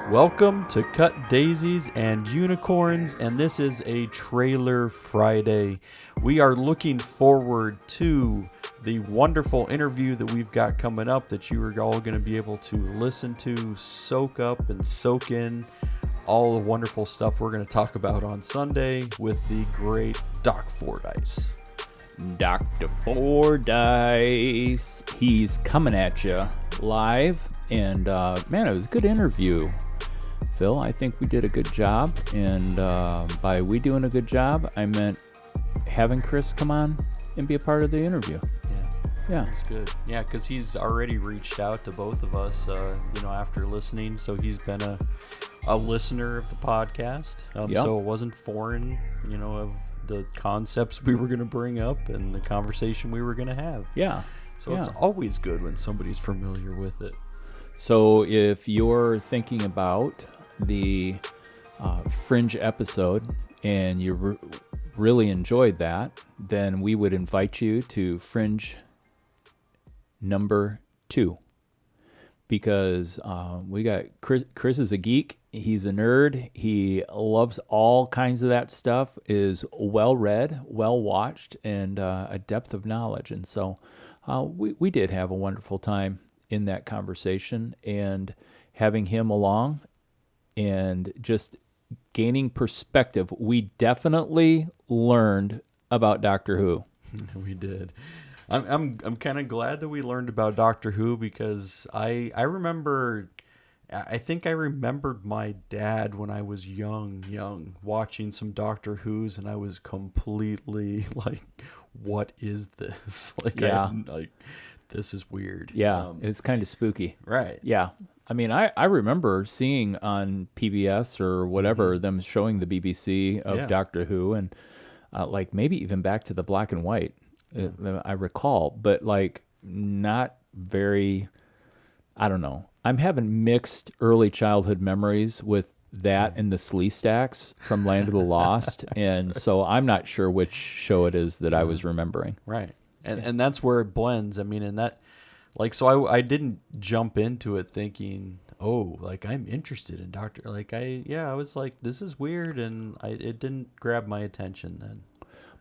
Welcome to Cut Daisies and Unicorns, and this is a Trailer Friday. We are looking forward to the wonderful interview that we've got coming up that you are all going to be able to listen to, soak up, and soak in all the wonderful stuff we're going to talk about on Sunday with the great Doc Fordyce. Dr. Fordyce, he's coming at you live, and man, it was a good interview. Phil, I think we did a good job, and by we doing a good job, I meant having Chris come on and be a part of the interview. Yeah, It's good. Yeah, because he's already reached out to both of us, after listening, so he's been a listener of the podcast, so it wasn't foreign, of the concepts we were going to bring up and the conversation we were going to have. Yeah. So it's always good when somebody's familiar with it. So if you're thinking about the Fringe episode and you really enjoyed that, then we would invite you to Fringe number 2, because we got Chris is a geek. He's a nerd. He loves all kinds of that stuff, is well read, well watched, and a depth of knowledge. And so we did have a wonderful time in that conversation, and having him along and just gaining perspective. We definitely learned about Doctor Who. We did. I'm kind of glad that we learned about Doctor Who, because I think I remembered my dad when I was young watching some Doctor Who's, and I was completely like, what is this? This is weird. Yeah, it's kind of spooky. Right. Yeah. I mean, I remember seeing on PBS or whatever them showing the BBC of Doctor Who, and like maybe even back to the black and white, I recall, but like not very, I don't know. I'm having mixed early childhood memories with that and the Slee Stacks from Land of the Lost, and so I'm not sure which show it is that I was remembering. Right. And that's where it blends. I mean, and that, like, so I didn't jump into it thinking, oh, like, I'm interested in Doctor. Like, I was like, this is weird, and it didn't grab my attention then.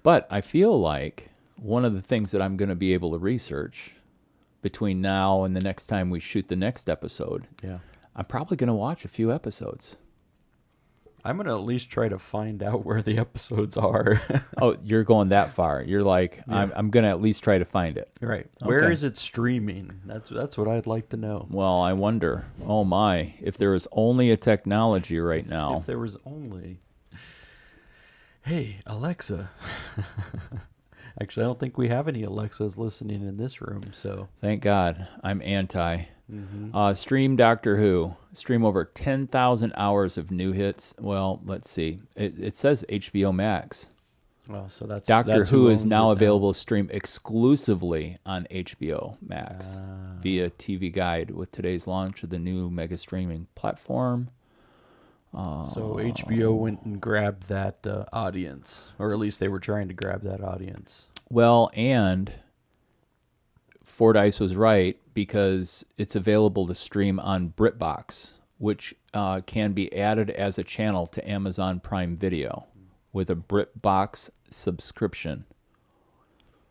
But I feel like one of the things that I'm going to be able to research between now and the next time we shoot the next episode, I'm probably going to watch a few episodes. I'm going to at least try to find out where the episodes are. Oh, you're going that far. You're like, I'm going to at least try to find it. Right. Where is it streaming? That's what I'd like to know. Well, I wonder, oh my, if there was only a technology right now. If there was only. Hey, Alexa. Actually, I don't think we have any Alexas listening in this room, so. Thank God. I'm anti. Stream Doctor Who. Stream over 10,000 hours of new hits. Well, let's see. It says HBO Max. Well, so that's Doctor that's Who is now available to stream exclusively on HBO Max via TV Guide with today's launch of the new mega streaming platform. So HBO went and grabbed that audience, or at least they were trying to grab that audience. Well, and Fordyce was right, because it's available to stream on BritBox, which can be added as a channel to Amazon Prime Video with a BritBox subscription.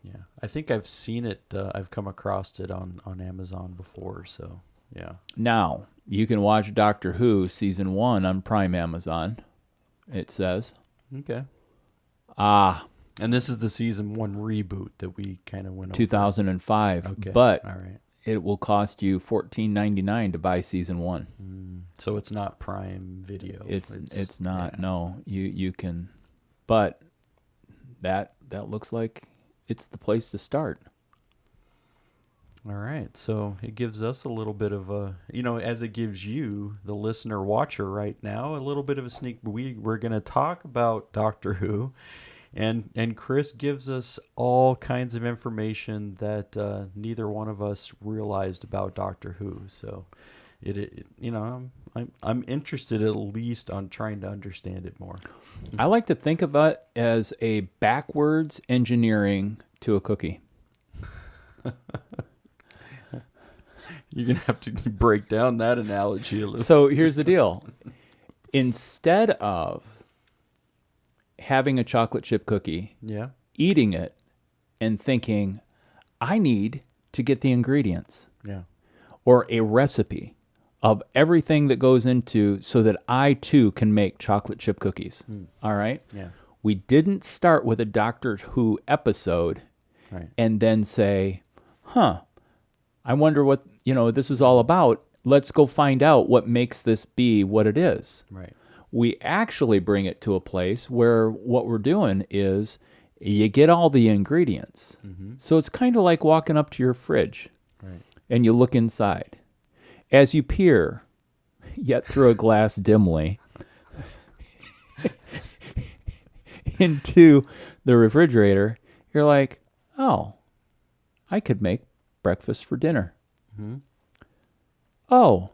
Yeah, I think I've seen it. I've come across it on Amazon before, so yeah. Now, you can watch Doctor Who Season 1 on Prime Amazon, it says. Okay. And this is the Season 1 reboot that we kind of went over. 2005. Okay. But all right. It will cost you $14.99 to buy Season 1. So it's not Prime Video. It's not. No, you can, but that looks like it's the place to start. All right, so it gives us a little bit of a, as it gives you, the listener watcher right now, a little bit of a sneak. We're going to talk about Doctor Who, and Chris gives us all kinds of information that neither one of us realized about Doctor Who. So, I'm interested at least on trying to understand it more. I like to think of it as a backwards engineering to a cookie. You're going to have to break down that analogy a little. So here's the deal. Instead of having a chocolate chip cookie, Yeah. eating it, and thinking, I need to get the ingredients Yeah. or a recipe of everything that goes into so that I too can make chocolate chip cookies. All right? Yeah. We didn't start with a Doctor Who episode Right. and then say, I wonder what, this is all about. Let's go find out what makes this be what it is. Right. We actually bring it to a place where what we're doing is you get all the ingredients. So it's kind of like walking up to your fridge Right. and you look inside. As you peer, yet through a glass dimly, into the refrigerator, you're like, oh, I could make breakfast for dinner. Oh,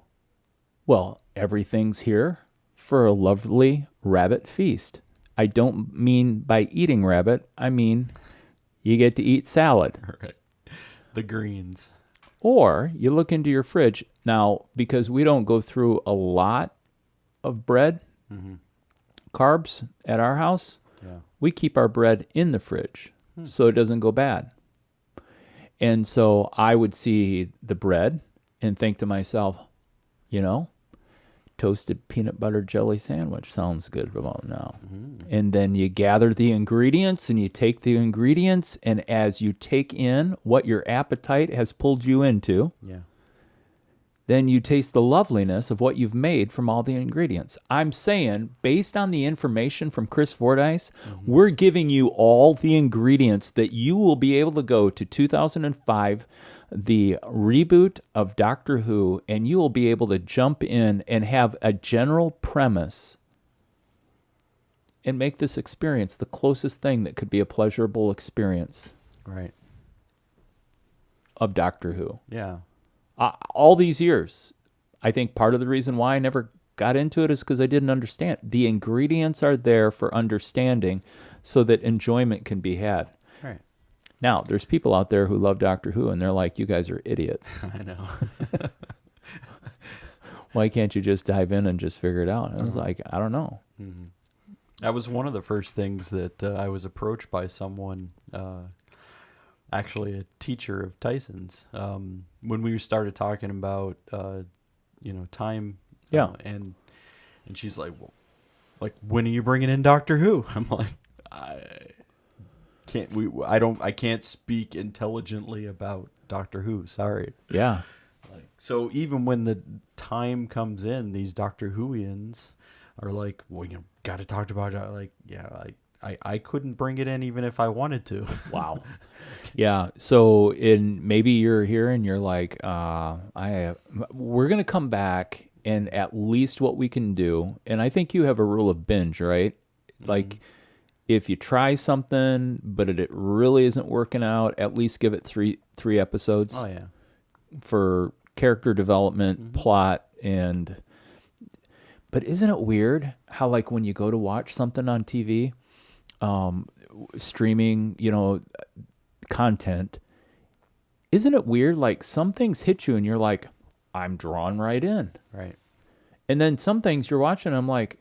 well, everything's here for a lovely rabbit feast. I don't mean by eating rabbit, I mean you get to eat salad. Right. The greens. Or you look into your fridge. Now, because we don't go through a lot of bread, carbs at our house, Yeah. we keep our bread in the fridge so it doesn't go bad. And so I would see the bread and think to myself, toasted peanut butter jelly sandwich sounds good about now. And then you gather the ingredients and you take the ingredients, and as you take in what your appetite has pulled you into, Yeah. then you taste the loveliness of what you've made from all the ingredients. I'm saying, based on the information from Chris Fordyce, we're giving you all the ingredients that you will be able to go to 2005, the reboot of Doctor Who, and you will be able to jump in and have a general premise and make this experience the closest thing that could be a pleasurable experience Right. of Doctor Who. Yeah. All these years, I think part of the reason why I never got into it is because I didn't understand. The ingredients are there for understanding so that enjoyment can be had. Right. Now, there's people out there who love Doctor Who, and they're like, you guys are idiots. I know. Why can't you just dive in and just figure it out? And I was like, I don't know. That was one of the first things that I was approached by someone, actually a teacher of Tyson's, when we started talking about, time. Yeah. And she's like, well, like, when are you bringing in Doctor Who? I'm like, I can't speak intelligently about Doctor Who. Sorry. Yeah. So even when the time comes in, these Doctor Whoians are like, well, got to talk about it. Like, yeah, I couldn't bring it in even if I wanted to. Wow. Yeah. So maybe you're here and you're like, we're going to come back, and at least what we can do. And I think you have a rule of binge, right? Like, if you try something, but it really isn't working out, at least give it three episodes. Oh yeah. For character development, plot, but isn't it weird how, like, when you go to watch something on TV, streaming, content, isn't it weird? Like, some things hit you and you're like, I'm drawn right in. Right. And then some things you're watching, I'm like,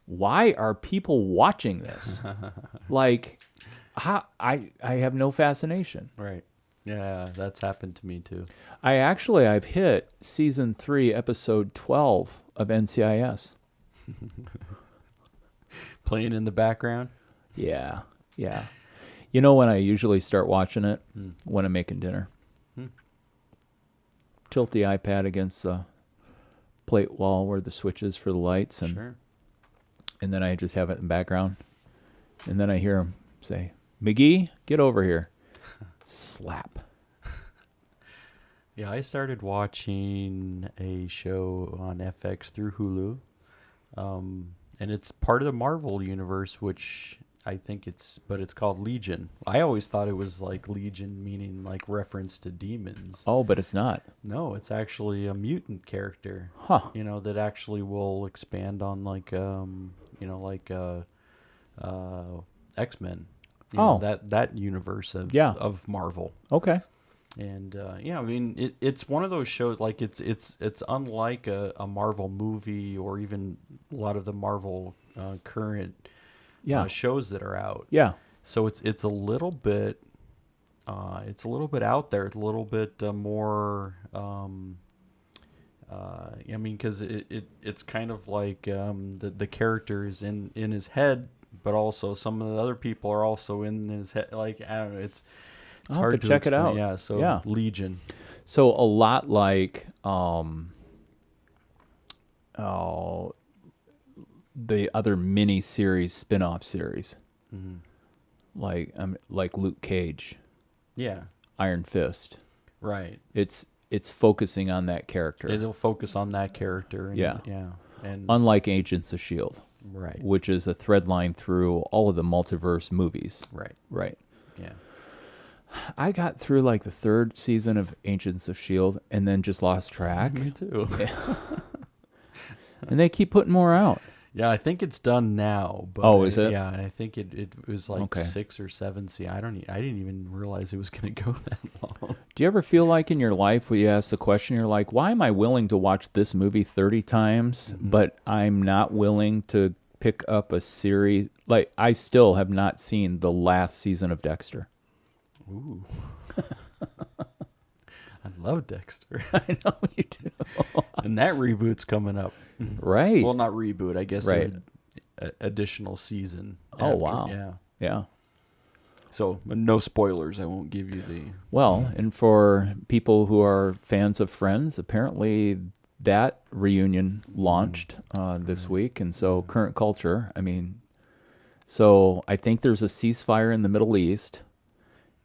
why are people watching this? Like, I have no fascination. Right. Yeah, that's happened to me too. I've hit season 3, episode 12 of NCIS. Playing in the background. Yeah. Yeah. You know when I usually start watching it? When I'm making dinner. Tilt the iPad against the plate wall where the switch is for the lights, and Sure. and then I just have it in the background. And then I hear him say, McGee, get over here. Slap. Yeah, I started watching a show on FX through Hulu. And it's part of the Marvel universe, which I think it's called Legion. I always thought it was like Legion, meaning like reference to demons. Oh, but it's not. No, it's actually a mutant character. Huh. That actually will expand on like X-Men. That universe of Yeah. of Marvel. Okay. And yeah, I mean, it's one of those shows. Like it's unlike a Marvel movie or even a lot of the Marvel current Yeah. shows that are out. Yeah. So it's a little bit out there. It's a little bit more. I mean, because it's kind of like the characters in his head, but also some of the other people are also in his head. Like, I don't know, it's I'll have hard to to check it explain. out. Yeah, so Yeah. Legion. So a lot like oh, the other mini series, spin-off series, like Luke Cage, Yeah, Iron Fist. right. It's focusing on that character. It'll focus on that character. And, Yeah. yeah, and Unlike Agents of S.H.I.E.L.D., right, which is a thread line through all of the multiverse movies. right, Right. yeah. I got through like the third season of Agents of S.H.I.E.L.D. and then just lost track. Me too. And they keep putting more out. Yeah, I think it's done now. But Oh, is it? Yeah, and I think it was like Okay. 6 or 7. See, I didn't even realize it was going to go that long. Do you ever feel like in your life where you ask the question, you're like, why am I willing to watch this movie 30 times, but I'm not willing to pick up a series? Like, I still have not seen the last season of Dexter. Ooh. I love Dexter. I know you do. And that reboot's coming up. Right. Well, not reboot. I guess Right. additional season. Oh, after. wow. Yeah. Yeah. So, no spoilers. I won't give you the... Well, and for people who are fans of Friends, apparently that reunion launched this week. And so current culture, I mean, so I think there's a ceasefire in the Middle East,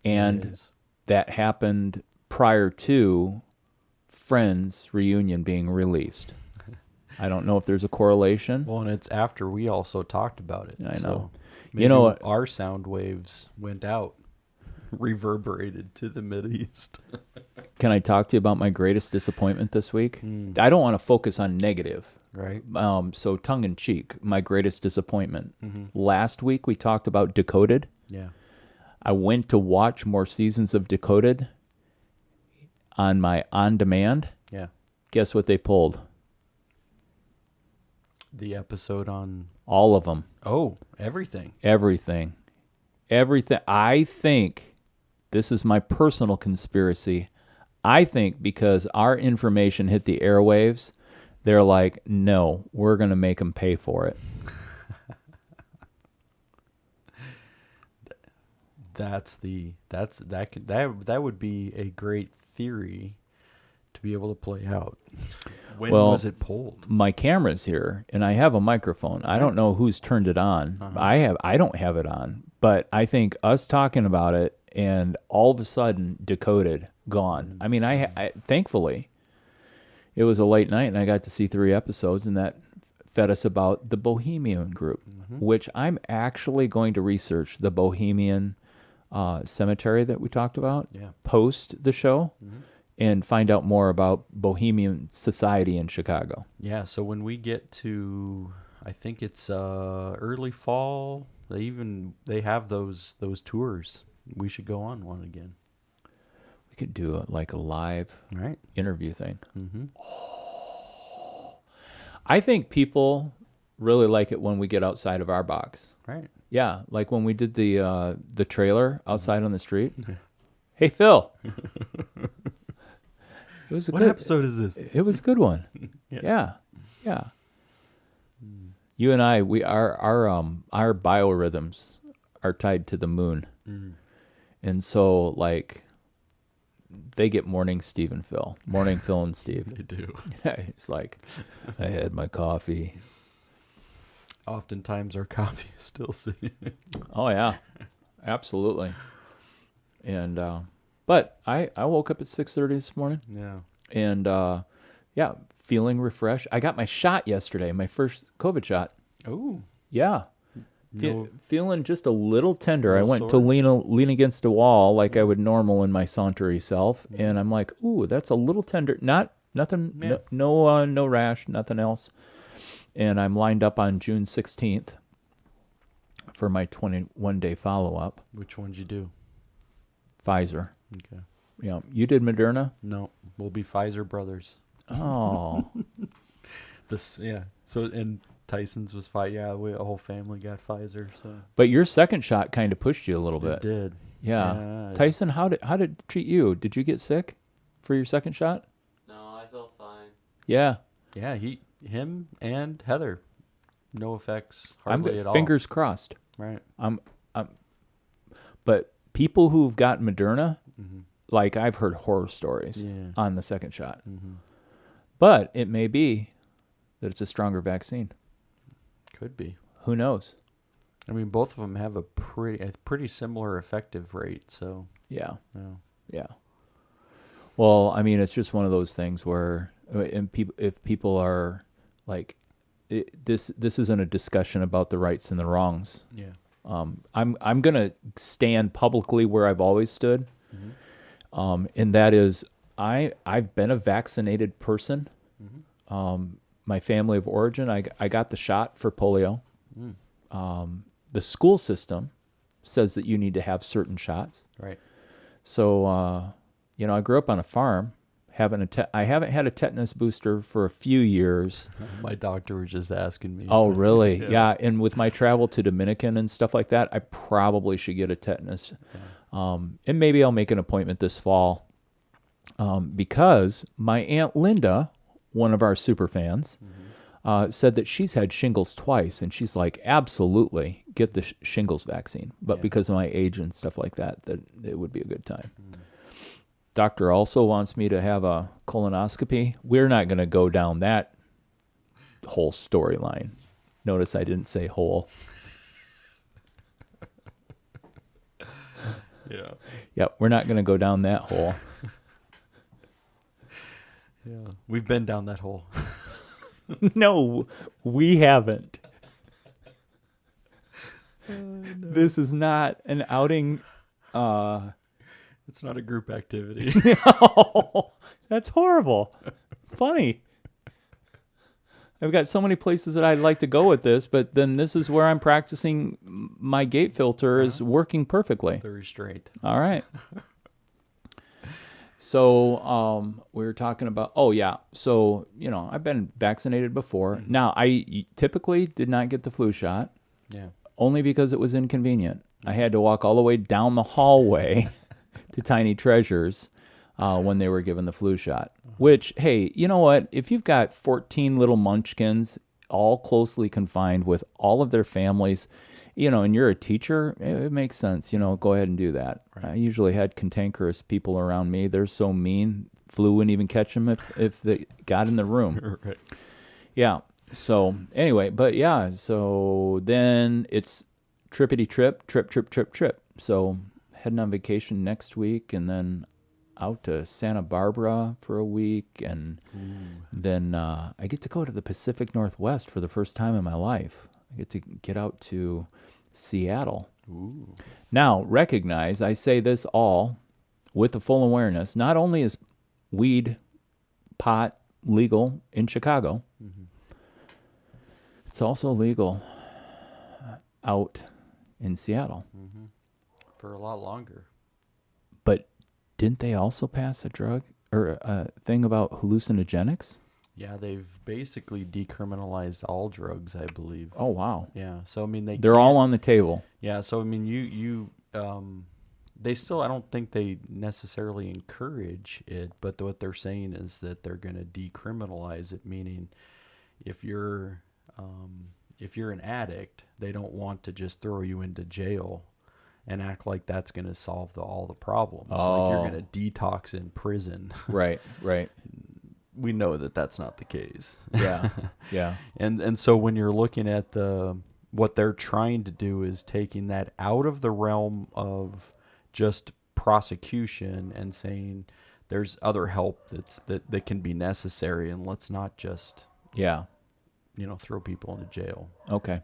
and is. that happened prior to Friends reunion being released. I don't know if there's a correlation. Well, and it's after we also talked about it. I know. So You maybe know, our sound waves went out, reverberated to the Mideast. Can I talk to you about my greatest disappointment this week? I don't want to focus on negative. Right. So tongue in cheek, my greatest disappointment. Last week we talked about Decoded. Yeah. I went to watch more seasons of Decoded on my on-demand. Yeah. Guess what they pulled? The episode on... All of them. Oh, everything. Everything. I think, this is my personal conspiracy, I think because our information hit the airwaves, they're like, no, we're going to make them pay for it. That would be a great theory to be able to play out. When Well, was it pulled? My camera's here and I have a microphone. I don't know who's turned it on. I don't have it on, but I think us talking about it and all of a sudden Decoded gone. I mean, I thankfully it was a late night and I got to see 3 episodes, and that fed us about the Bohemian Group, which I'm actually going to research the Bohemian cemetery that we talked about post the show. And find out more about Bohemian society in Chicago. Yeah, so when we get to, I think it's early fall, they have those tours. We should go on one again. We could do like a live Right. interview thing. I think people really like it when we get outside of our box. Right. Yeah, like when we did the trailer outside on the street. Hey, Phil. It was a What good episode is this? It was a good one. Yeah. You and I, our biorhythms are tied to the moon, and so like they get morning Steve and Phil, morning Phil and Steve. They do. It's like I had my coffee. Oftentimes our coffee is still sitting. Oh yeah, absolutely. And but I woke up at 6:30 this morning. Yeah. And feeling refreshed. I got my shot yesterday, my first COVID shot. Oh. Yeah. Feeling just a little tender. I Little went sore? to lean against a wall like I would normal in my sauntery self, and I'm like, ooh, that's a little tender. Nothing, Yeah. no rash, nothing else. And I'm lined up on June 16th for my 21-day follow-up. Which one'd you do? Pfizer. Okay. Yeah. You did Moderna? No, we'll be Pfizer brothers. Oh. Yeah. So and Tyson's was Pfizer. Yeah, a whole family got Pfizer. So But your second shot kind of pushed you a little it bit. did. Yeah. Yeah. Tyson, how did it treat you? Did you get sick for your second shot? No, I felt fine. Yeah. Yeah. Him, and Heather, no effects I'm hardly at all. fingers crossed. Right. But people who've gotten Moderna, Mm-hmm. like I've heard horror stories Yeah. on the second shot. Mm-hmm. But it may be that it's a stronger vaccine. Could be. Who knows? I mean, both of them have a pretty similar effective rate. So Yeah. yeah. Yeah. Well, I mean, it's just one of those things where, if people are like, this isn't a discussion about the rights and the wrongs. Yeah. I'm gonna stand publicly where I've always stood, Mm-hmm. and that is I've been a vaccinated person. Mm-hmm. My family of origin, I got the shot for polio. Mm. The school system says that you need to have certain shots. Right. So, I grew up on a farm. I haven't had a tetanus booster for a few years. My doctor was just asking me. Oh, really? Yeah. Yeah. And with my travel to Dominican and stuff like that, I probably should get a tetanus. And maybe I'll make an appointment this fall, because my Aunt Linda, one of our super fans, said that she's had shingles twice, and she's like, absolutely get the shingles vaccine. But because of my age and stuff like that it would be a good time. Doctor also wants me to have a colonoscopy. We're not going to go down that whole storyline. Notice I didn't say whole. Yeah. Yep, we're not going to go down that hole. Yeah. We've been down that hole. No, we haven't. This is not an outing. It's not a group activity. No, that's horrible. Funny. I've got so many places that I'd like to go with this, but then this is where I'm practicing my gate filter is working perfectly. The restraint. All right. So we were talking about, so, I've been vaccinated before. Now, I typically did not get the flu shot, Yeah. only because it was inconvenient. I had to walk all the way down the hallway to Tiny Treasures when they were given the flu shot. Which, hey, you know what? If you've got 14 little munchkins, all closely confined with all of their families, and you're a teacher, it makes sense. Go ahead and do that. Right. I usually had cantankerous people around me. They're so mean. Flu wouldn't even catch them if they got in the room. Right. Yeah. So anyway, so then it's trip. So heading on vacation next week, and then out to Santa Barbara for a week, and then I get to go to the Pacific Northwest for the first time in my life. I get to get out to Seattle. Ooh. Now, recognize, I say this all with the full awareness, not only is weed, pot legal in Chicago, it's also legal out in Seattle. For a lot longer. But didn't they also pass a drug or a thing about hallucinogenics? Yeah, they've basically decriminalized all drugs, I believe. Oh, wow. Yeah, so I mean They're all on the table. Yeah, so I mean they still, I don't think they necessarily encourage it, but what they're saying is that they're going to decriminalize it, meaning if you're an addict, they don't want to just throw you into jail and act like that's going to solve all the problems. Like you're going to detox in prison. Right. We know that that's not the case. Yeah. And so when you're looking at what they're trying to do is taking that out of the realm of just prosecution and saying there's other help that can be necessary, and let's not just throw people into jail. Okay.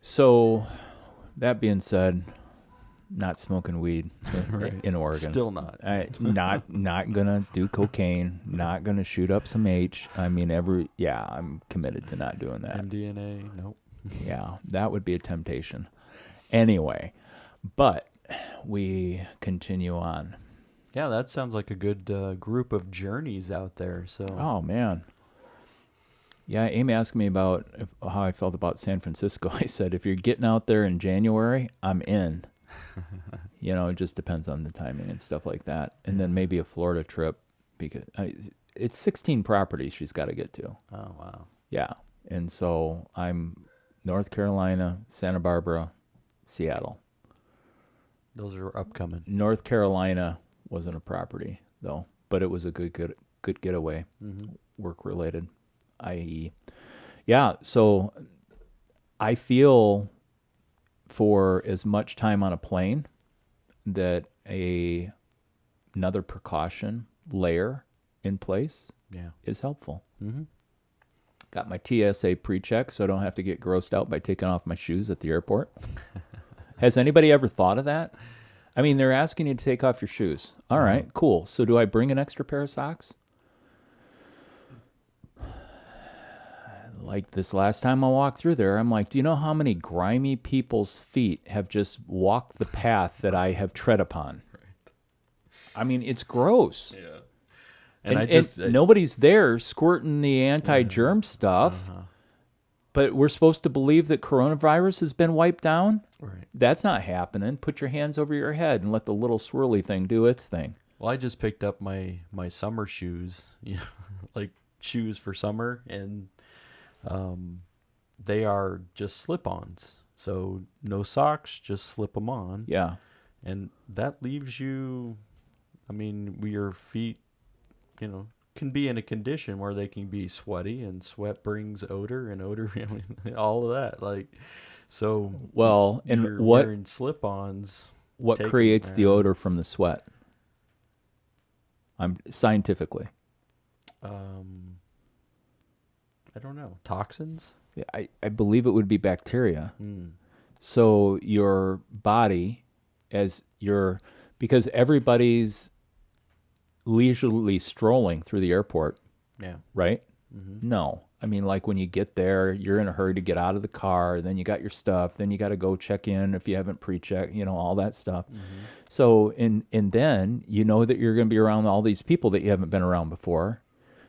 So that being said, not smoking weed in Oregon. Still not. Not gonna do cocaine. Not gonna shoot up some H. I mean, I'm committed to not doing that. MDMA, nope. Yeah, that would be a temptation. Anyway, but we continue on. Yeah, that sounds like a good group of journeys out there. So, Oh man. Yeah, Amy asked me about how I felt about San Francisco. I said, if you're getting out there in January, I'm in. It just depends on the timing and stuff like that. And then maybe a Florida trip because it's 16 properties she's got to get to. oh wow, Yeah. And so I'm North Carolina, Santa Barbara, Seattle. those are upcoming. North Carolina wasn't a property though, but it was a good getaway, work related, i.e. Yeah, so I feel for as much time on a plane that another precaution layer in place Yeah. is helpful. Mm-hmm. Got my TSA pre-check so I don't have to get grossed out by taking off my shoes at the airport. Has anybody ever thought of that? I mean, they're asking you to take off your shoes. All right, cool. So do I bring an extra pair of socks? Like this last time I walked through there, I'm like, do you know how many grimy people's feet have just walked the path that I have tread upon? Right. I mean, it's gross. Yeah. And nobody's there squirting the anti-germ stuff, but we're supposed to believe that coronavirus has been wiped down? Right. That's not happening. Put your hands over your head and let the little swirly thing do its thing. Well, I just picked up my summer shoes, like shoes for summer, and they are just slip-ons. So no socks, just slip them on. Yeah. And that leaves you, I mean, your feet, can be in a condition where they can be sweaty, and sweat brings odor, and odor, all of that. Like, so. Well, and you're wearing slip-ons. What creates the odor from the sweat? I'm scientifically. I don't know. Toxins? Yeah, I believe it would be bacteria. Mm. So your body, because everybody's leisurely strolling through the airport, Yeah. right? Mm-hmm. No. I mean, like when you get there, you're in a hurry to get out of the car, then you got your stuff, then you got to go check in if you haven't pre-checked, all that stuff. Mm-hmm. So, and then you know that you're going to be around all these people that you haven't been around before.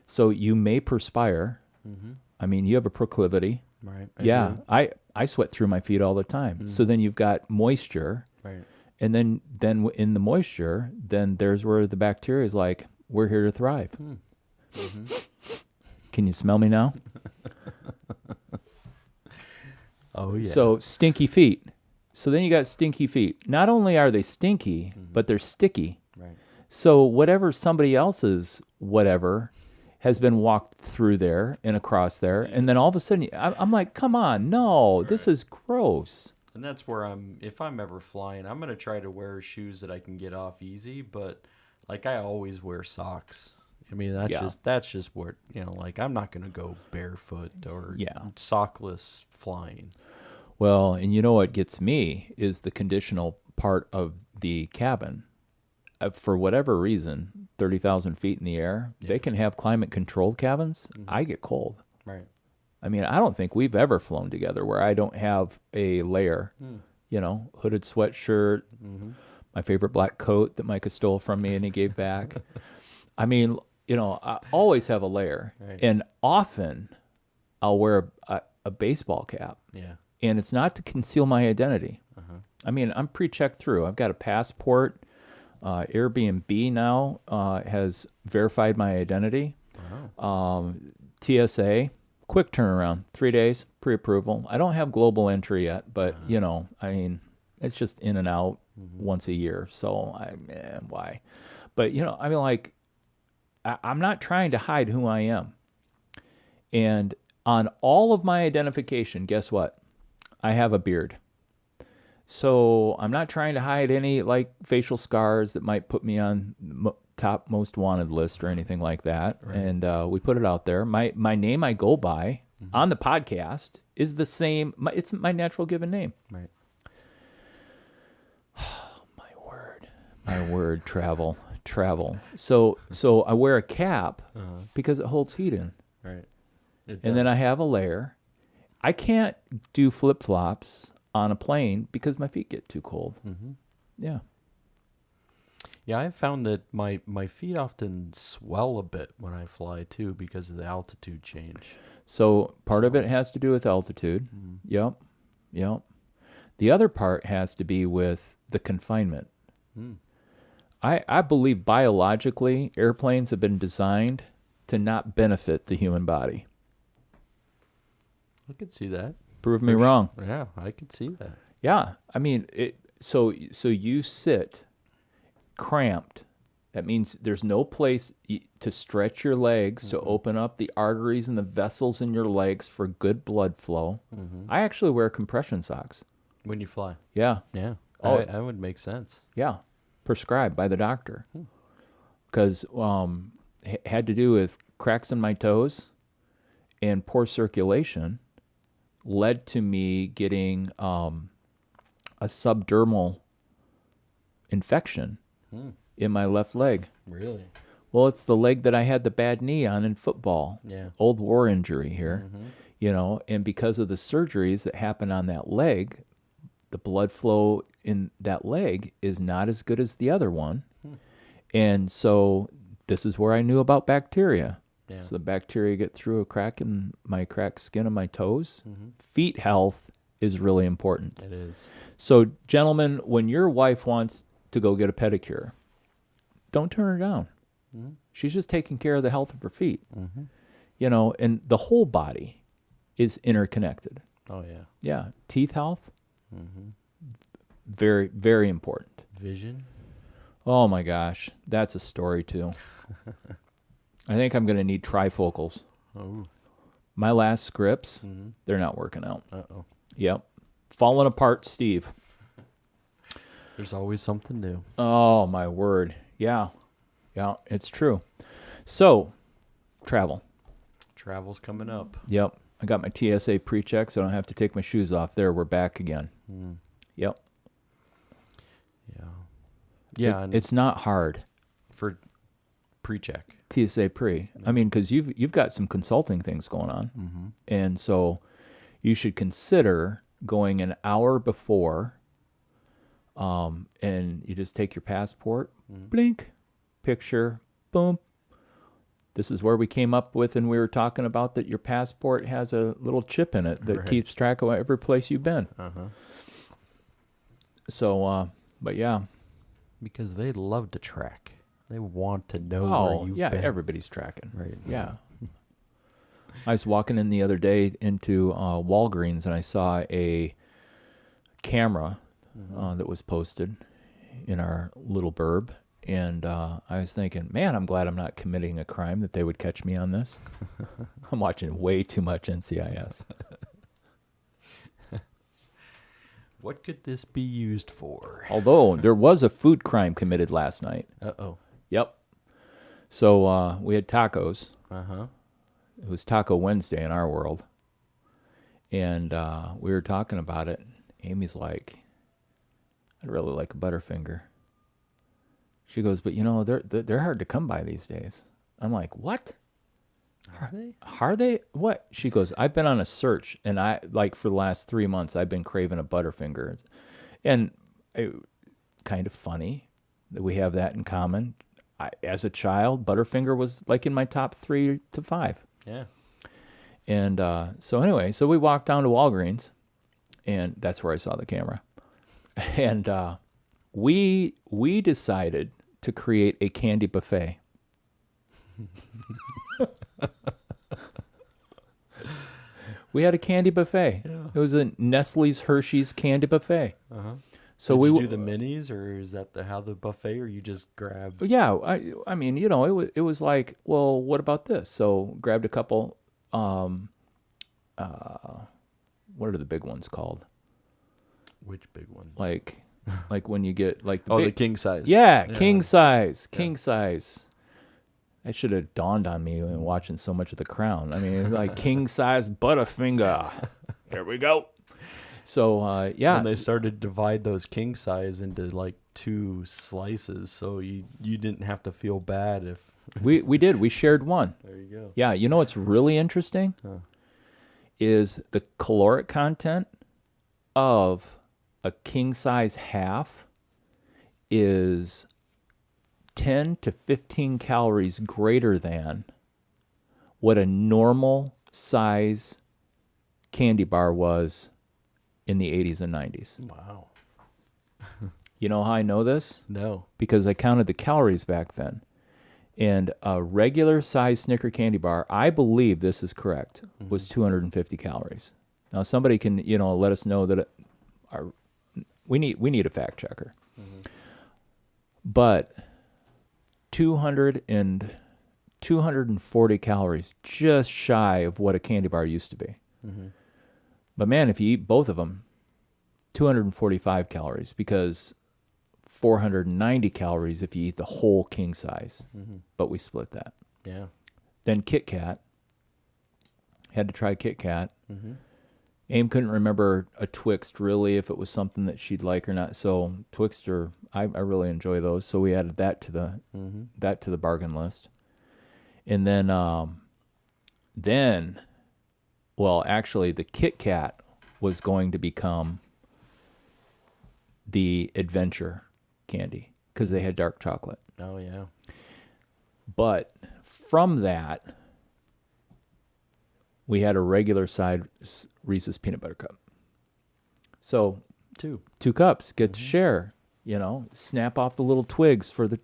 So you may perspire. Mm-hmm. I mean, you have a proclivity. Right. I sweat through my feet all the time. Mm. So then you've got moisture. Right. And then in the moisture, then there's where the bacteria is like, we're here to thrive. Mm-hmm. Can you smell me now? Oh, yeah. So stinky feet. So then you got stinky feet. Not only are they stinky, but they're sticky. Right. So whatever somebody else's whatever has been walked through there and across there. And then all of a sudden, I'm like, come on, no, this is gross. And that's where if I'm ever flying, I'm going to try to wear shoes that I can get off easy. But, like, I always wear socks. I mean, that's just what, like, I'm not going to go barefoot or sockless flying. Well, and you know what gets me is the conditional part of the cabin. For whatever reason, 30,000 feet in the air, they can have climate-controlled cabins. Mm-hmm. I get cold. Right. I mean, I don't think we've ever flown together where I don't have a layer, hooded sweatshirt, my favorite black coat that Micah stole from me and he gave back. I mean, I always have a layer. Right. And often I'll wear a baseball cap. Yeah. And it's not to conceal my identity. I mean, I'm pre-checked through. I've got a passport. Airbnb now has verified my identity. Wow. TSA, quick turnaround, 3 days, pre-approval. I don't have global entry yet, but, I mean, it's just in and out once a year. So, why? But, I mean, like, I'm not trying to hide who I am. And on all of my identification, guess what? I have a beard. So I'm not trying to hide any like facial scars that might put me on top most wanted list or anything like that. Right. And we put it out there. My name I go by on the podcast is the same. It's my natural given name. Right. My word, travel. So I wear a cap because it holds heat in. Right. And then I have a layer. I can't do flip-flops on a plane because my feet get too cold. Mm-hmm. Yeah. Yeah, I've found that my feet often swell a bit when I fly too because of the altitude change. So part of So- it has to do with altitude. Mm. Yep. Yep. The other part has to be with the confinement. Mm. I believe biologically airplanes have been designed to not benefit the human body. I could see that. Prove me For sure. wrong. Yeah, I could see that. Yeah. I mean, so you sit cramped. That means there's no place to stretch your legs, to open up the arteries and the vessels in your legs for good blood flow. I actually wear compression socks. When you fly. Yeah. Yeah. Oh. I would make sense. Yeah. Prescribed by the doctor. Because had to do with cracks in my toes and poor circulation led to me getting a subdermal infection in my left leg. Really? Well, it's the leg that I had the bad knee on in football. Yeah. Old war injury here. And because of the surgeries that happen on that leg, the blood flow in that leg is not as good as the other one. And so this is where I knew about bacteria. Yeah. So the bacteria get through a crack in my cracked skin of my toes. Feet health is really important. It is. So, gentlemen, when your wife wants to go get a pedicure, don't turn her down. She's just taking care of the health of her feet. And the whole body is interconnected. Oh yeah. Yeah, teeth health, very, very important. Vision. Oh my gosh, that's a story too. I think I'm going to need trifocals. Oh. My last scripts, they're not working out. Uh-oh. Yep. Falling apart, Steve. There's always something new. Oh, my word. Yeah. Yeah, it's true. So, travel. Travel's coming up. Yep. I got my TSA pre-check, so I don't have to take my shoes off. There, we're back again. Yep. Yeah. Yeah, and It's not hard. for pre-check. TSA pre. I mean, because you've got some consulting things going on, and so you should consider going an hour before. And you just take your passport, blink, picture, boom. This is where we came up with, and we were talking about that your passport has a little chip in it that Right. keeps track of every place you've been. Uh-huh. So, but yeah. Because they love to track. They want to know Oh, where you've yeah, been. everybody's tracking. Right. Yeah. I was walking in the other day into Walgreens, and I saw a camera that was posted in our little burb. And I was thinking, man, I'm glad I'm not committing a crime that they would catch me on this. I'm watching way too much NCIS. What could this be used for? Although there was a food crime committed last night. Uh-oh. Yep. So we had tacos. Uh-huh. It was Taco Wednesday in our world. And we were talking about it. Amy's like, I'd really like a Butterfinger. She goes, but they're hard to come by these days. I'm like, what? Are they? Are they? What? She goes, I've been on a search, and for the last 3 months, I've been craving a Butterfinger. And kind of funny that we have that in common. As a child, Butterfinger was like in my top 3 to 5. Yeah. And so anyway, so we walked down to Walgreens, and that's where I saw the camera. And we decided to create a candy buffet. We had a candy buffet. Yeah. It was a Nestle's Hershey's candy buffet. Uh-huh. So Did we you do the minis, or is that how the buffet, or you just grabbed? Yeah, I mean, it was like, well, what about this? So grabbed a couple. What are the big ones called? Which big ones? Like when you get like the the big, king size. yeah, king size. That should have dawned on me when watching so much of The Crown. I mean, like king size Butterfinger. Here we go. So yeah, And they started to divide those king size into like 2 slices, so you didn't have to feel bad if. we did. We shared one. There you go. Yeah, you know what's really interesting is the caloric content of a king size half is 10 to 15 calories greater than what a normal size candy bar was in the 80s and 90s. Wow. You know how I know this? No. Because I counted the calories back then. And a regular size Snicker candy bar, I believe this is correct, was 250 calories. Now somebody can, let us know that we need a fact checker. But 240 calories, just shy of what a candy bar used to be. But man, if you eat both of them, 245 calories, because 490 calories if you eat the whole king size. But we split that. Yeah. Then Kit Kat. Had to try Kit Kat. Aim couldn't remember a Twixt really, if it was something that she'd like or not. So Twixter, I really enjoy those. So we added that to the bargain list. And then actually the Kit Kat was going to become the adventure candy because they had dark chocolate. Oh, yeah. But from that, we had a regular size Reese's peanut butter cup. So two cups, get to share, snap off the little twigs for the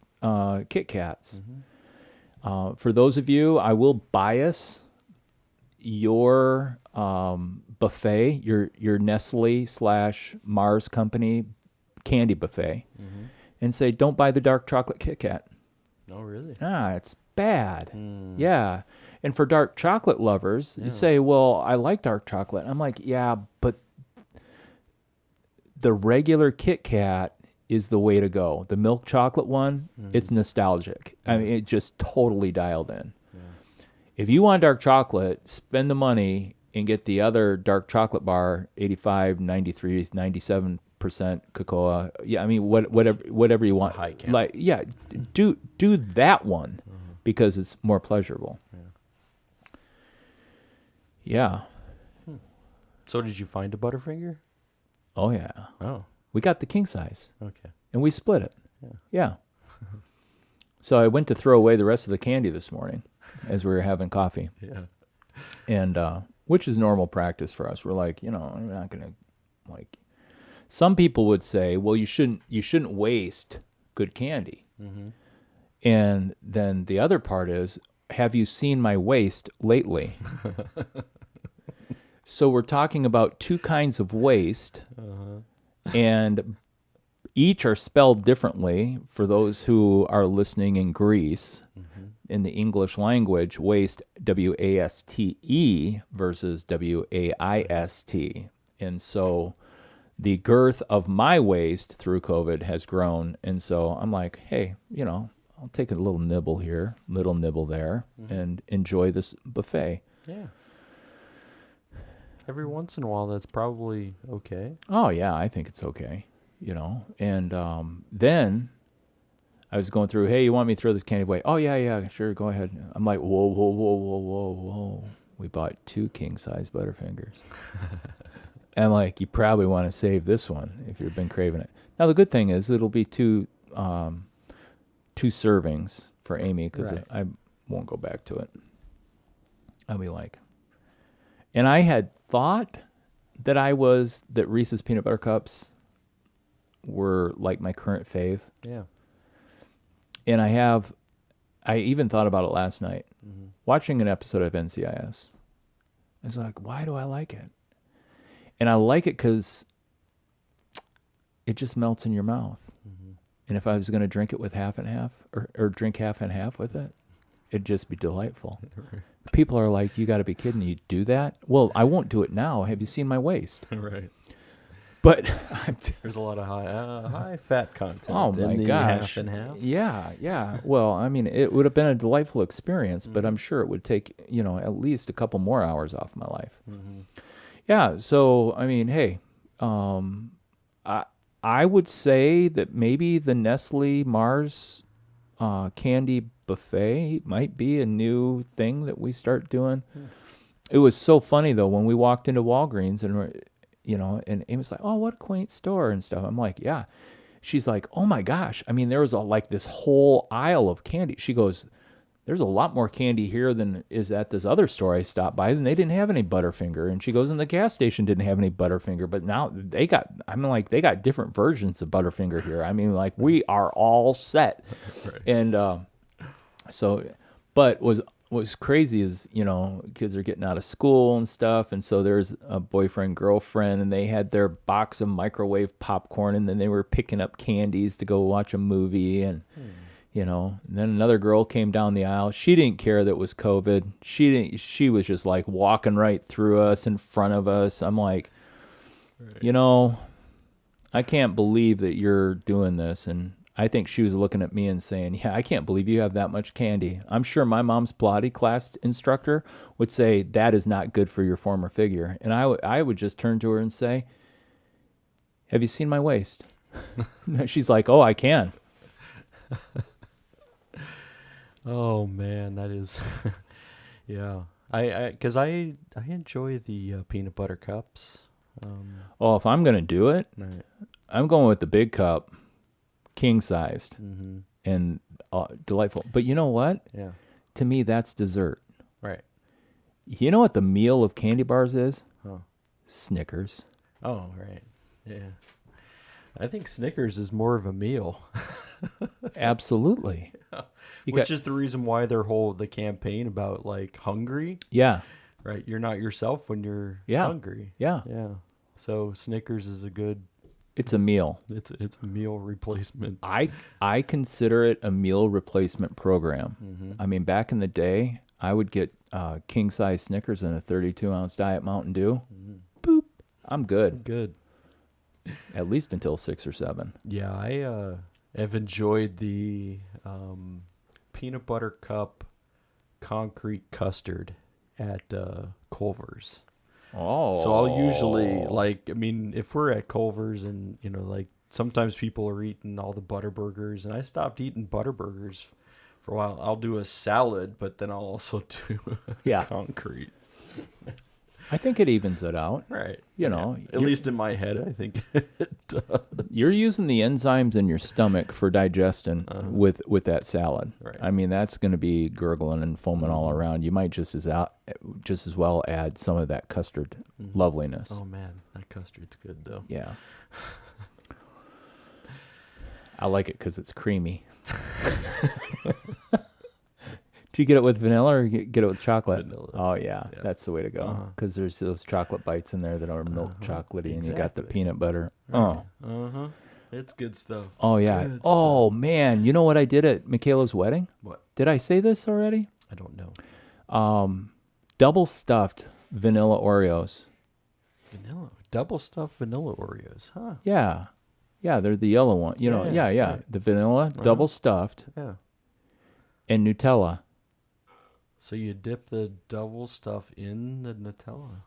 Kit Kats. For those of you, I will bias your buffet, your Nestle / Mars company candy buffet, and say, don't buy the dark chocolate Kit Kat. Oh, really? It's bad. Yeah. And for dark chocolate lovers, you say, well, I like dark chocolate. I'm like, yeah, but the regular Kit Kat is the way to go. The milk chocolate one, it's nostalgic. I mean, it just totally dialed in. If you want dark chocolate, spend the money and get the other dark chocolate bar, 85, 93, 97% cocoa. Yeah, I mean, whatever you want. High count. Like, yeah, do that one because it's more pleasurable. Yeah. So did you find a Butterfinger? Oh yeah. Oh, We got the king size okay. and we split it. Yeah. So I went to throw away the rest of the candy this morning as we were having coffee. Yeah. And which is normal practice for us. We're like, we're not gonna some people would say, well, you shouldn't waste good candy. And then the other part is, have you seen my waist lately? So we're talking about two kinds of waste, and each are spelled differently for those who are listening in Greece. In the English language, waste, W-A-S-T-E versus W-A-I-S-T. And so the girth of my waist through COVID has grown. And so I'm like, hey, I'll take a little nibble here, little nibble there, and enjoy this buffet. Yeah. Every once in a while, that's probably okay. Oh, yeah, I think it's okay, And then I was going through, hey, you want me to throw this candy away? Oh, yeah, sure, go ahead. I'm like, whoa. We bought 2 king-size Butterfingers. And I'm like, you probably want to save this one if you've been craving it. Now, the good thing is it'll be two servings for Amy because I won't go back to it. I'll be like, and I had thought that Reese's peanut butter cups were like my current fave. Yeah. And I even thought about it last night, watching an episode of NCIS. I was like, why do I like it? And I like it because it just melts in your mouth. And if I was going to drink it with half and half, or drink half and half with it, it'd just be delightful. People are like, you got to be kidding. You do that? Well, I won't do it now. Have you seen my waist? Right. But there's a lot of high fat content. Oh my in the gosh! half and half. Yeah. Well, I mean, it would have been a delightful experience, but I'm sure it would take at least a couple more hours off my life. Yeah. So I mean, hey, I would say that maybe the Nestle Mars candy buffet might be a new thing that we start doing. It was so funny though when we walked into Walgreens and and Amy's like, oh, what a quaint store and stuff. I'm like, yeah. she's like, oh my gosh. I mean, there was like this whole aisle of candy. She goes, there's a lot more candy here than is at this other store I stopped by, and they didn't have any Butterfinger. And she goes, and the gas station didn't have any Butterfinger, but now they got, I mean, like, they got different versions of Butterfinger here. I mean, like, we are all set. Right. And so, but was crazy is, you know, kids are getting out of school and stuff, and so there's a boyfriend, girlfriend, and they had their box of microwave popcorn, and then they were picking up candies to go watch a movie, and you know, and then another girl came down the aisle. She didn't care that it was COVID. She was just like walking right through us, in front of us. I'm like, you know, I can't believe that you're doing this. And I think she was looking at me and saying, yeah, I can't believe you have that much candy. I'm sure my mom's Pilates class instructor would say that is not good for your former figure. And I would just turn to her and say, have you seen my waist? She's like, oh, I can. Oh man, that is, yeah. Because I enjoy the peanut butter cups. Oh, if I'm gonna do it, Right. I'm going with the big cup, king sized, Mm-hmm. and delightful. But you know what? Yeah. To me, that's dessert. Right. You know what the meal of candy bars is? Oh. Snickers. Oh, right. Yeah. I think Snickers is more of a meal. Absolutely. You Which got- is the reason why the campaign about like hungry, Yeah. right? You're not yourself when you're Yeah. hungry. Yeah. Yeah. So Snickers is a good, It's a meal. it's a meal replacement. I consider it a meal replacement program. Mm-hmm. I mean, back in the day, I would get king size Snickers and a 32-ounce Diet Mountain Dew. Boop. I'm good. Good. At least until 6 or 7. Yeah, I have enjoyed the peanut butter cup concrete custard at Culver's. Oh. So I'll usually if we're at Culver's and like sometimes people are eating all the butter burgers, and I stopped eating butter burgers for a while. I'll do a salad, but then I'll also do Yeah. concrete. I think it evens it out. Right. You know, At least in my head, I think it does. You're using the enzymes in your stomach for digestion with that salad. Right. I mean, that's going to be gurgling and foaming all around. You might just as well add some of that custard loveliness. Oh man, that custard's good though. Yeah. I like it because it's creamy. Do you get it with vanilla or get it with chocolate? Vanilla. Oh, yeah. Yeah. That's the way to go. Because there's those chocolate bites in there that are milk chocolatey, and you got the Exactly. peanut butter. Right. Oh. It's good stuff. Oh, yeah. Good Oh, man. You know what I did at Michaela's wedding? What? Did I say this already? I don't know. Double stuffed vanilla Oreos. Vanilla. Double stuffed vanilla Oreos. Huh. Yeah. Yeah, they're the yellow one. You know, Yeah, yeah. right. The vanilla, double stuffed, Yeah. and Nutella. So you dip the double stuff in the Nutella.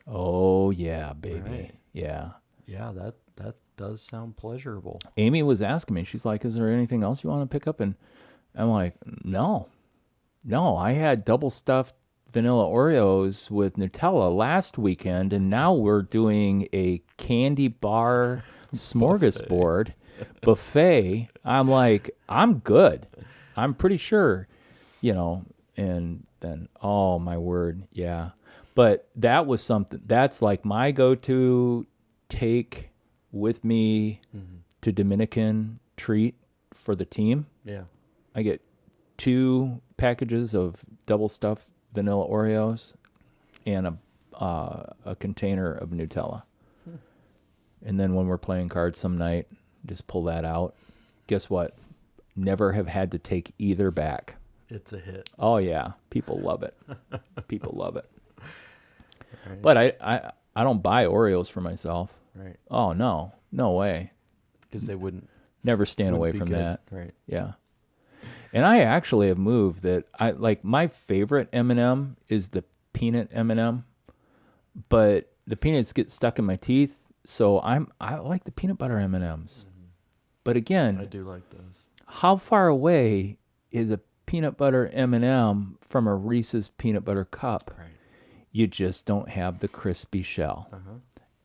Oh, yeah, baby. Right. Yeah. Yeah, that does sound pleasurable. Amy was asking me, she's like, is there anything else you want to pick up? And I'm like, no, I had double stuffed vanilla Oreos with Nutella last weekend, and now we're doing a candy bar smorgasbord buffet. I'm like, I'm good. I'm pretty sure, and then, oh my word. Yeah. But that was something that's like my go-to take with me to Dominican treat for the team. Yeah. I get 2 packages of double stuffed vanilla Oreos and a container of Nutella. And then when we're playing cards some night, just pull that out. Guess what? Never have had to take either back. It's a hit. Oh yeah, people love it. People love it. Right. But I don't buy Oreos for myself. Right. Oh no way. Because they wouldn't Never stand away be from good. that. Right. Yeah. And I actually have moved that I like my favorite M&M is the peanut M&M, but the peanuts get stuck in my teeth, so I like the peanut butter M&Ms. But I again, do like those. how far away is a peanut butter M&M from a Reese's peanut butter cup? Right. You just don't have the crispy shell. Uh-huh.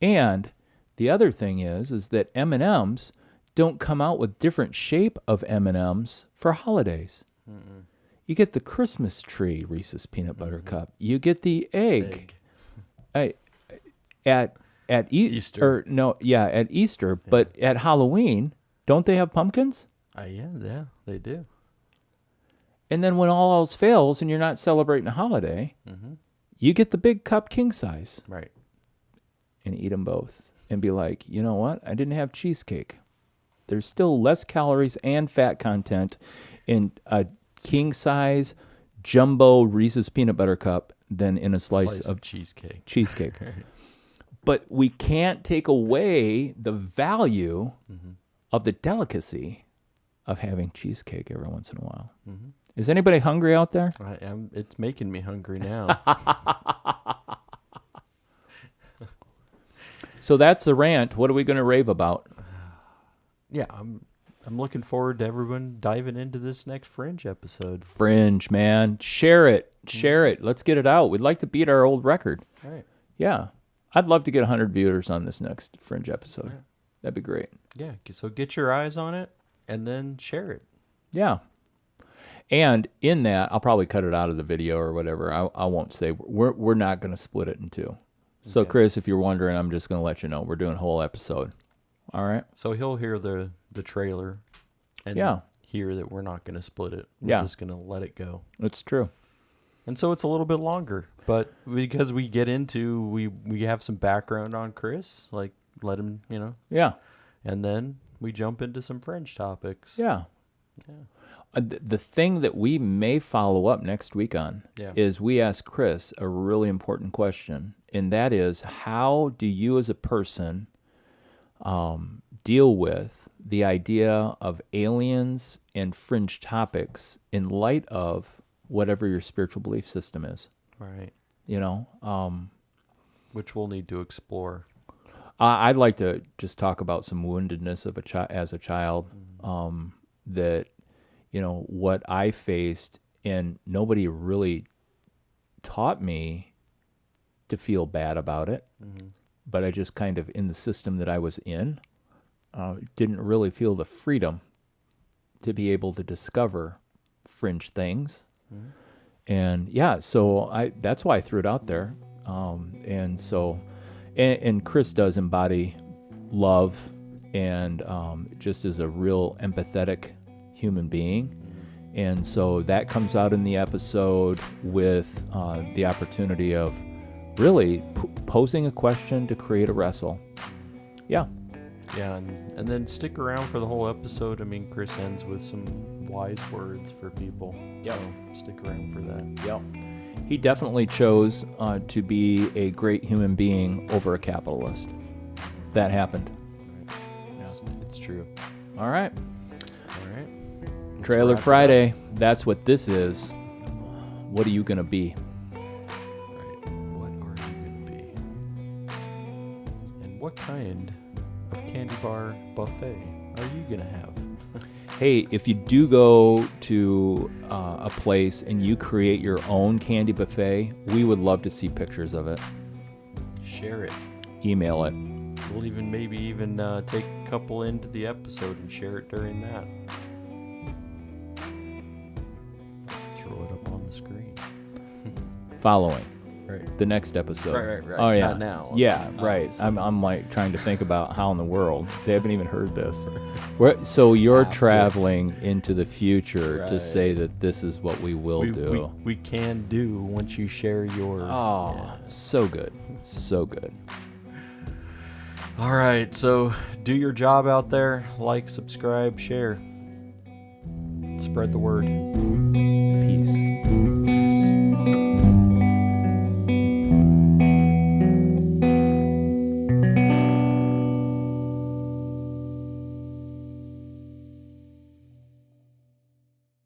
And The other thing is that M&Ms don't come out with different shape of M&Ms for holidays. You get the Christmas tree Reese's Peanut Butter Cup. You get the egg. At Easter. At Easter. But at Halloween, don't they have pumpkins? Yeah, they do. And then when all else fails and you're not celebrating a holiday, you get the big cup king size. Right. And eat them both. And be like, you know what? I didn't have cheesecake. There's still less calories and fat content in a king size jumbo Reese's Peanut Butter Cup than in a slice of cheesecake. But we can't take away the value of the delicacy of having cheesecake every once in a while. Is anybody hungry out there? I am. It's making me hungry now. So that's the rant. What are we going to rave about? Yeah, I'm looking forward to everyone diving into this next Fringe episode. Fringe, man. Share it. Share it. Let's get it out. We'd like to beat our old record. All right. Yeah. I'd love to get 100 viewers on this next Fringe episode. Yeah. That'd be great. Yeah, so get your eyes on it and then share it. Yeah. And in that, I'll probably cut it out of the video or whatever. I won't say. We're not going to split it in two. So, Okay. Chris, if you're wondering, I'm just going to let you know. We're doing a whole episode. All right? So he'll hear the trailer and hear that we're not going to split it. We're just going to let it go. It's true. And so it's a little bit longer. But because we get into, we have some background on Chris, like let him, Yeah. and then we jump into some Fringe topics. Yeah. The thing that we may follow up next week on is we ask Chris a really important question, and that is, how do you as a person deal with the idea of aliens and fringe topics in light of whatever your spiritual belief system is? Right. Which we'll need to explore. I'd like to just talk about some woundedness of as a child, that, what I faced, and nobody really taught me to feel bad about it. But I just kind of, in the system that I was in, didn't really feel the freedom to be able to discover fringe things. And so that's why I threw it out there. And Chris does embody love and just is a real empathetic human being. And so that comes out in the episode with the opportunity of really posing a question to create a wrestle. Yeah. Yeah, and then stick around for the whole episode. I mean, Chris ends with some wise words for people. Yep. So stick around for that. Yep. He definitely chose to be a great human being over a capitalist. That happened. Yeah. It's true. All right. All right. Trailer Friday. That's what this is. What are you going to be? Right. What are you going to be? And what kind of candy bar buffet are you going to have? Hey, if you do go to a place and you create your own candy buffet, we would love to see pictures of it. Share it. Email it. We'll maybe take a couple into the episode and share it during that. Throw it up on the screen. Following. Right. The next episode. Right. Oh yeah. Not now. Yeah, right. I'm like trying to think about how in the world they haven't even heard this. So you're traveling into the future to say that this is what we will do. We can do once you share your. Oh, so good, so good. All right, so do your job out there. Like, subscribe, share. Spread the word.